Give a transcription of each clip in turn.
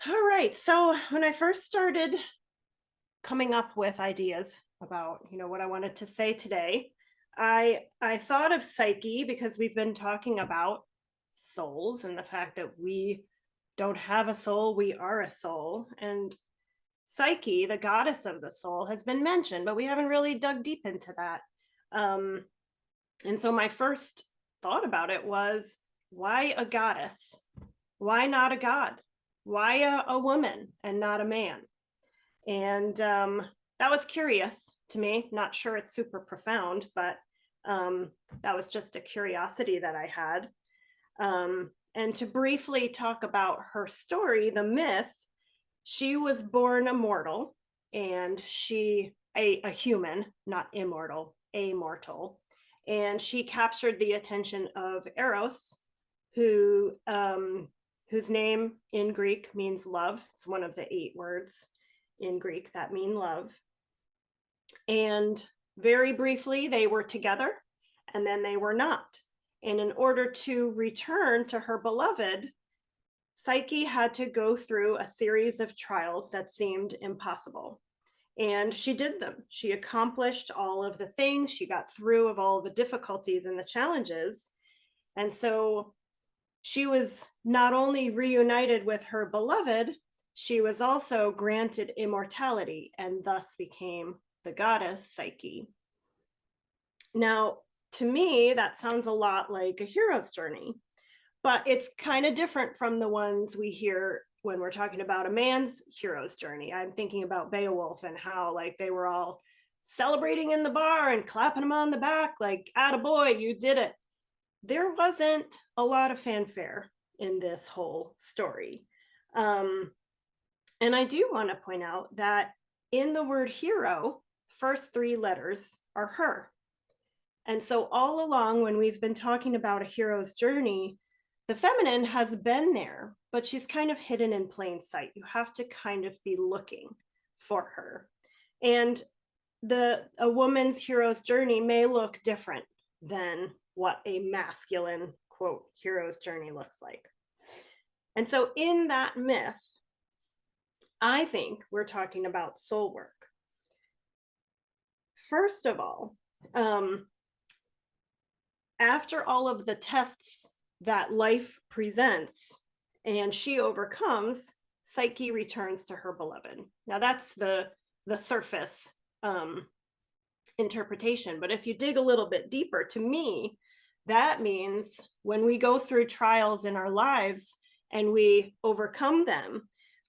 All right. So when I first started coming up with ideas about, what I wanted to say today, I thought of Psyche because we've been talking about souls and the fact that we don't have a soul, we are a soul. And Psyche, the goddess of the soul, has been mentioned, but we haven't really dug deep into that. Um, and so my first thought about it was, why a goddess? Why not a god? Why a woman and not a man? And that was curious to me. Not sure it's super profound, but um, that was just a curiosity that I had. And to briefly talk about her story, the myth, she was born immortal and a human, not immortal, a mortal. And she captured the attention of Eros, who whose name in Greek means love. It's one of the 8 words in Greek that mean love. And very briefly, they were together and then they were not. And in order to return to her beloved, Psyche had to go through a series of trials that seemed impossible. And she did them. She accomplished all of the things, she got through of all the difficulties and the challenges. And so she was not only reunited with her beloved, she was also granted immortality and thus became the goddess Psyche. Now, to me, that sounds a lot like a hero's journey, but it's kind of different from the ones we hear when we're talking about a man's hero's journey. I'm thinking about Beowulf and how like they were all celebrating in the bar and clapping him on the back, like, attaboy, you did it. There wasn't a lot of fanfare in this whole story. Um, and I do want to point out that in the word hero, first 3 letters are her. And so all along, when we've been talking about a hero's journey, the feminine has been there, but she's kind of hidden in plain sight. You have to kind of be looking for her. And a woman's hero's journey may look different than what a masculine quote hero's journey looks like. And so in that myth, I think we're talking about soul work. First of all, after all of the tests that life presents and she overcomes, Psyche returns to her beloved. Now that's the surface interpretation, but if you dig a little bit deeper, to me, that means when we go through trials in our lives and we overcome them,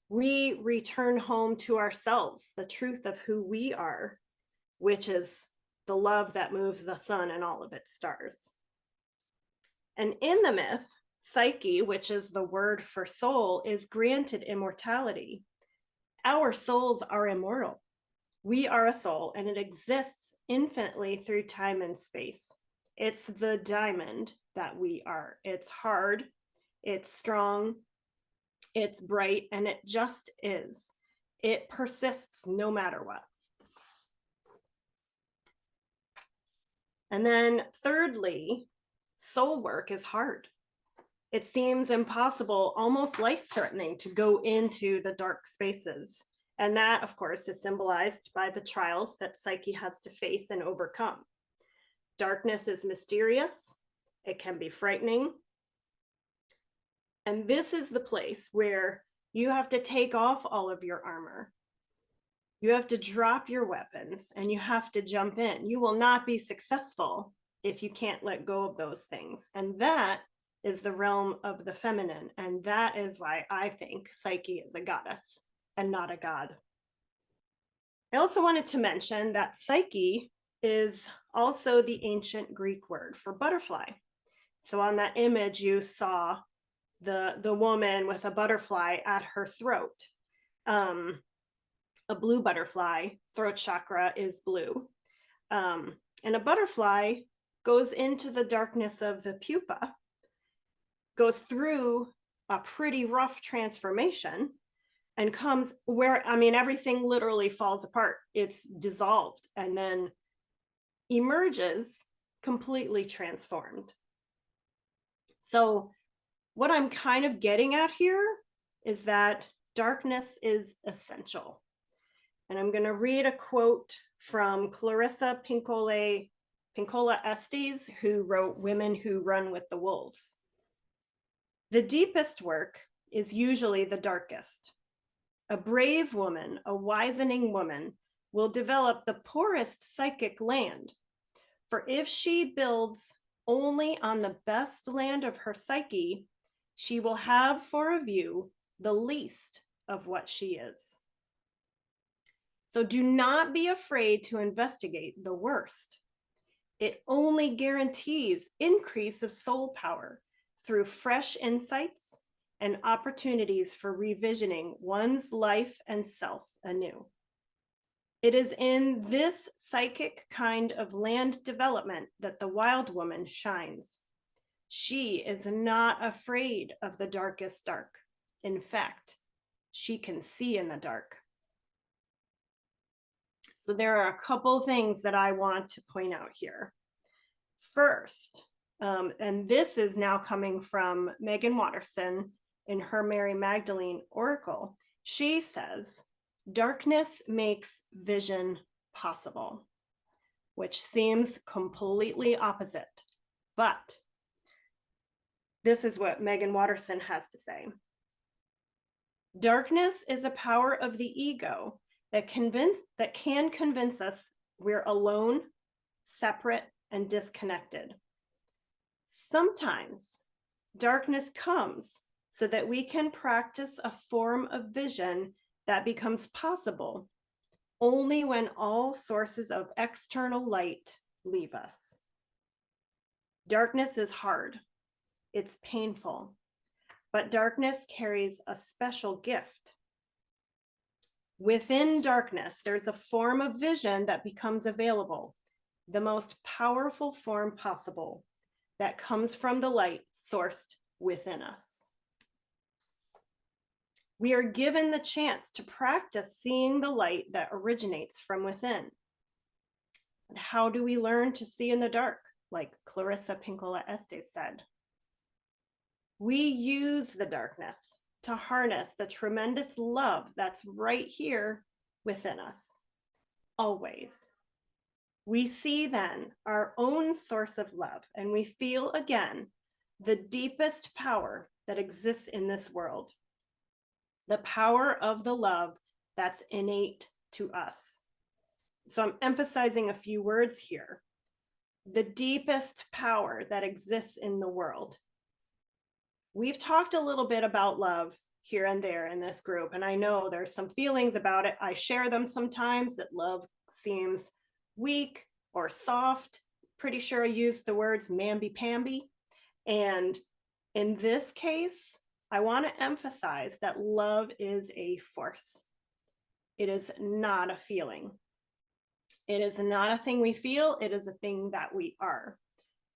we return home to ourselves, the truth of who we are, which is the love that moves the sun and all of its stars. And in the myth, Psyche, which is the word for soul, is granted immortality. Our souls are immortal. We are a soul and it exists infinitely through time and space. It's the diamond that we are. It's hard, it's strong, it's bright, and it just is. It persists no matter what. And then thirdly, soul work is hard. It seems impossible, almost life-threatening, to go into the dark spaces. And that, of course, is symbolized by the trials that Psyche has to face and overcome. Darkness is mysterious. It can be frightening. And this is the place where you have to take off all of your armor. You have to drop your weapons and you have to jump in. You will not be successful if you can't let go of those things. And that is the realm of the feminine. And that is why I think Psyche is a goddess and not a god. I also wanted to mention that Psyche is also the ancient Greek word for butterfly. So on that image, you saw the woman with a butterfly at her throat. A blue butterfly, throat chakra is blue. And a butterfly goes into the darkness of the pupa, goes through a pretty rough transformation and comes where, I mean, everything literally falls apart. It's dissolved and then emerges completely transformed. So what I'm kind of getting at here is that darkness is essential. And I'm going to read a quote from Clarissa Pinkola Estes, who wrote Women Who Run with the Wolves. The deepest work is usually the darkest. A brave woman, a wizening woman, will develop the poorest psychic land. For if she builds only on the best land of her psyche, she will have for a view the least of what she is. So do not be afraid to investigate the worst. It only guarantees increase of soul power through fresh insights and opportunities for revisioning one's life and self anew. It is in this psychic kind of land development that the wild woman shines. She is not afraid of the darkest dark. In fact, she can see in the dark. So there are a couple things that I want to point out here. First, and this is now coming from Megan Watterson in her Mary Magdalene Oracle. She says, darkness makes vision possible, which seems completely opposite. But this is what Megan Watterson has to say. Darkness is a power of the ego that can convince us we're alone, separate, and disconnected. Sometimes darkness comes so that we can practice a form of vision that becomes possible only when all sources of external light leave us. Darkness is hard, it's painful, but darkness carries a special gift. Within darkness, there's a form of vision that becomes available, the most powerful form possible, that comes from the light sourced within us. We are given the chance to practice seeing the light that originates from within. And how do we learn to see in the dark, like Clarissa Pinkola Estes said? We use the darkness to harness the tremendous love that's right here within us, always. We see then our own source of love, and we feel again the deepest power that exists in this world, the power of the love that's innate to us. So I'm emphasizing a few words here. The deepest power that exists in the world. We've talked a little bit about love here and there in this group, and I know there's some feelings about it. I share them sometimes, that love seems weak or soft. Pretty sure I used the words mamby-pamby. And in this case, I want to emphasize that love is a force. It is not a feeling. It is not a thing we feel. It is a thing that we are.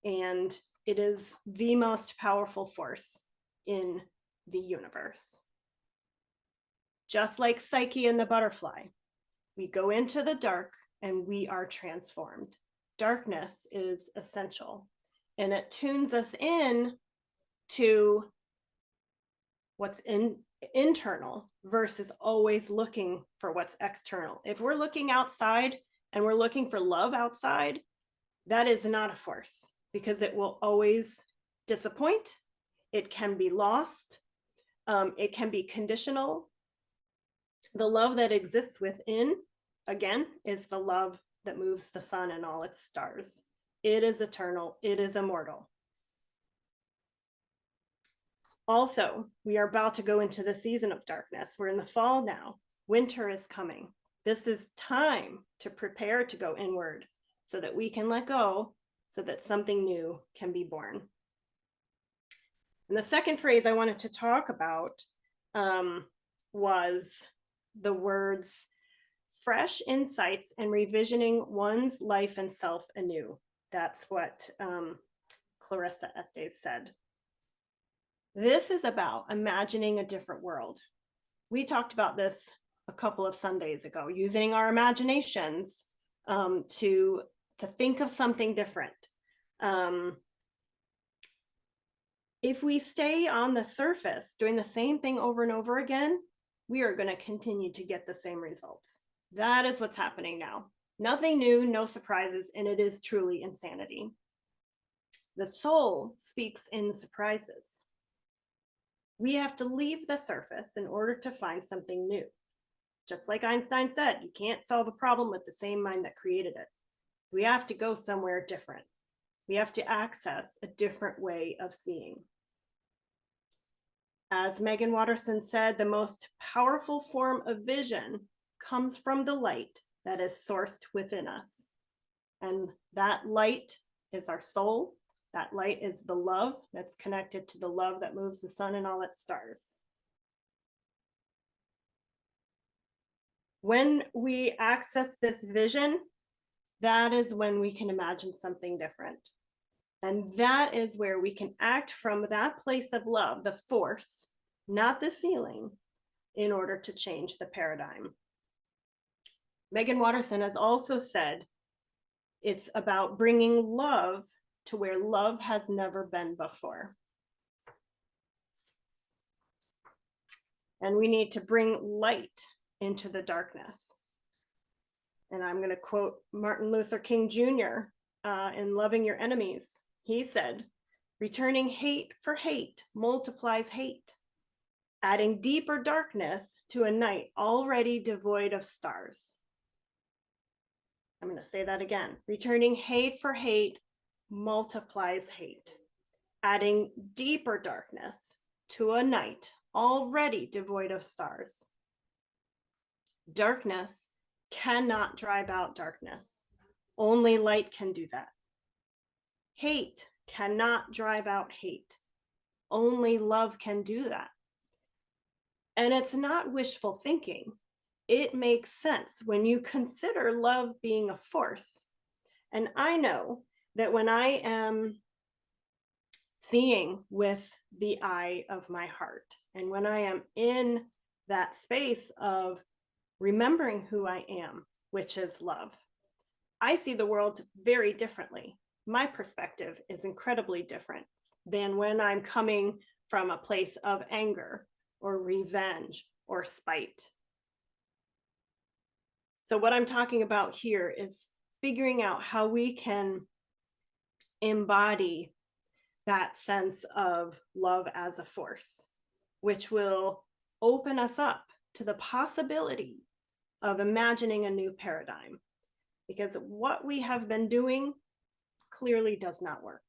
And it is the most powerful force in the universe. Just like Psyche and the butterfly, we go into the dark and we are transformed. Darkness is essential, and it tunes us in to what's internal versus always looking for what's external. If we're looking outside and we're looking for love outside, that is not a force, because it will always disappoint. It can be lost. It can be conditional. The love that exists within, again, is the love that moves the sun and all its stars. It is eternal. It is immortal. Also, we are about to go into the season of darkness. We're in the fall now. Winter is coming. This is time to prepare to go inward so that we can let go, so that something new can be born. And the second phrase I wanted to talk about was the words fresh insights and revisioning one's life and self anew. That's what Clarissa Estes said. This is about imagining a different world. We talked about this a couple of Sundays ago, using our imaginations to think of something different. If we stay on the surface doing the same thing over and over again, we are going to continue to get the same results. That is what's happening now. Nothing new, no surprises, and it is truly insanity. The soul speaks in surprises. We have to leave the surface in order to find something new. Just like Einstein said, you can't solve a problem with the same mind that created it. We have to go somewhere different. We have to access a different way of seeing. As Megan Watterson said, the most powerful form of vision comes from the light that is sourced within us. And that light is our soul. That light is the love that's connected to the love that moves the sun and all its stars. When we access this vision, that is when we can imagine something different. And that is where we can act from that place of love, the force, not the feeling, in order to change the paradigm. Megan Watterson has also said it's about bringing love to where love has never been before. And we need to bring light into the darkness. And I'm going to quote Martin Luther King Jr. In Loving Your Enemies. He said, "Returning hate for hate multiplies hate, adding deeper darkness to a night already devoid of stars." I'm going to say that again. Returning hate for hate multiplies hate, adding deeper darkness to a night already devoid of stars. Darkness cannot drive out darkness. Only light can do that. Hate cannot drive out hate. Only love can do that. And it's not wishful thinking. It makes sense when you consider love being a force. And I know that when I am seeing with the eye of my heart, and when I am in that space of remembering who I am, which is love, I see the world very differently. My perspective is incredibly different than when I'm coming from a place of anger or revenge or spite. So what I'm talking about here is figuring out how we can embody that sense of love as a force, which will open us up to the possibility of imagining a new paradigm. Because what we have been doing clearly does not work,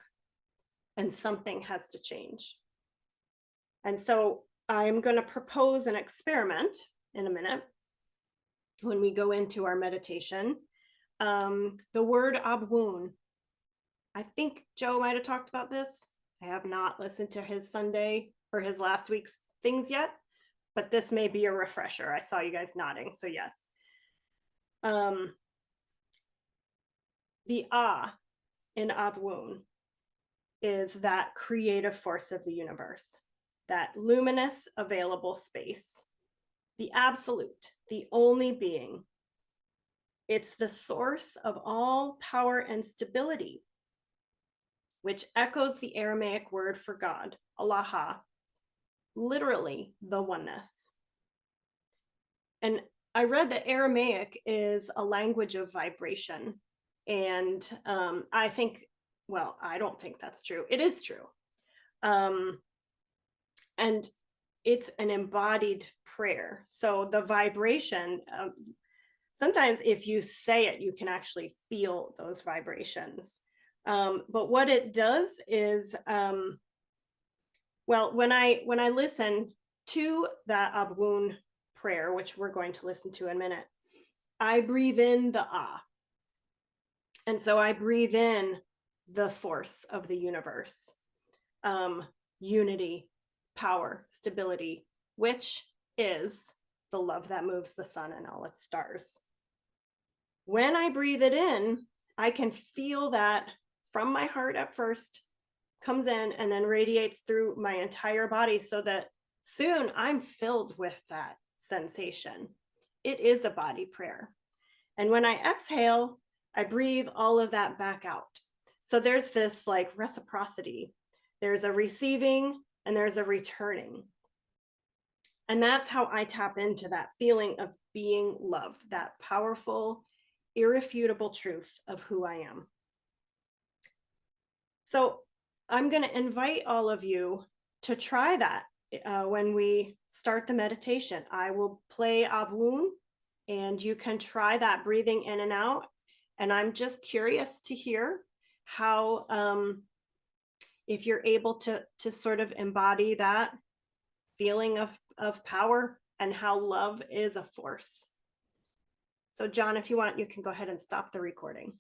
and something has to change. And so I'm going to propose an experiment in a minute when we go into our meditation. The word Abwoon, I think Joe might have talked about this. I have not listened to his Sunday or his last week's things yet, but this may be a refresher. I saw you guys nodding, so yes. The in Abwoon is that creative force of the universe, that luminous available space, the absolute, the only being. It's the source of all power and stability, which echoes the Aramaic word for God, Allah, literally the oneness. And I read that Aramaic is a language of vibration. And I think, well, I don't think that's true. It is true. And it's an embodied prayer. So the vibration, sometimes if you say it, you can actually feel those vibrations. But what it does is, well, when I listen to that Abwoon prayer, which we're going to listen to in a minute, I breathe in the Ah. And so I breathe in the force of the universe, unity, power, stability, which is the love that moves the sun and all its stars. When I breathe it in, I can feel that from my heart at first, comes in and then radiates through my entire body, so that soon I'm filled with that sensation. It is a body prayer. And when I exhale, I breathe all of that back out. So there's this like reciprocity. There's a receiving and there's a returning. And that's how I tap into that feeling of being love, that powerful, irrefutable truth of who I am. So I'm going to invite all of you to try that when we start the meditation. I will play Abwoon and you can try that breathing in and out. And I'm just curious to hear how, if you're able to sort of embody that feeling of power and how love is a force. So John, if you want, you can go ahead and stop the recording.